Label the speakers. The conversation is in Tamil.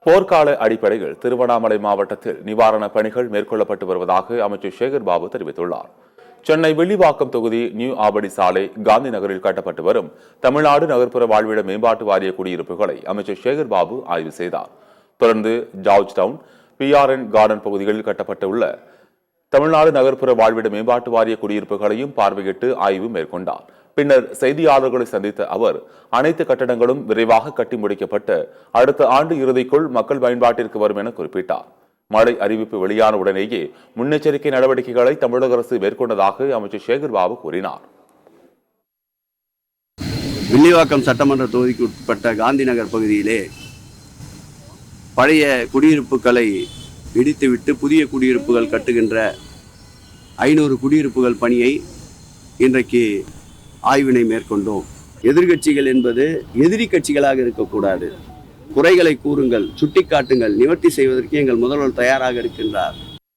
Speaker 1: போர்க்கால அடிப்படையில் திருவண்ணாமலை மாவட்டத்தில் நிவாரணப் பணிகள் மேற்கொள்ளப்பட்டு வருவதாக அமைச்சர் சேகர் பாபு தெரிவித்துள்ளார். சென்னை வில்லிவாக்கம் தொகுதி நியூ ஆவடி சாலை காந்தி நகரில் கட்டப்பட்டு வரும் தமிழ்நாடு நகர்ப்புற வாழ்விட மேம்பாட்டு வாரிய குடியிருப்புகளை அமைச்சர் சேகர் பாபு ஆய்வு செய்தார். தொடர்ந்து ஜார்ஜ் டவுன், PRN கார்டன் பகுதிகளில் கட்டப்பட்டுள்ள தமிழ்நாடு நகர்ப்புற வாழ்விட மேம்பாட்டு வாரிய குடியிருப்புகளையும் பார்வையிட்டு ஆய்வு மேற்கொண்டார். பின்னர் செய்தியாளர்களை சந்தித்த அவர், அனைத்து கட்டடங்களும் விரைவாக கட்டி முடிக்கப்பட்டு அடுத்த ஆண்டு இறுதிக்குள் மக்கள் பயன்பாட்டிற்கு வரும் என குறிப்பிட்டார். மழை அறிவிப்பு வெளியான உடனேயே முன்னெச்சரிக்கை நடவடிக்கைகளை தமிழக அரசு மேற்கொண்டதாக அமைச்சர் சேகர் பாபு கூறினார்.
Speaker 2: வில்லிவாக்கம் சட்டமன்ற தொகுதிக்கு உட்பட்ட காந்தி நகர் பகுதியிலே பழைய குடியிருப்புகளை இடித்துவிட்டு புதிய குடியிருப்புகள் கட்டுகின்ற 500 குடியிருப்புகள் பணியை இன்றைக்கு ஆய்வினை மேற்கொண்டோம். எதிர்கட்சிகள் என்பது எதிரி கட்சிகளாக இருக்கக்கூடாது. குறைகளை கூறுங்கள், சுட்டிக்காட்டுங்கள், நிவர்த்தி செய்வதற்கு எங்கள் முதல்வர் தயாராக இருக்கின்றார்.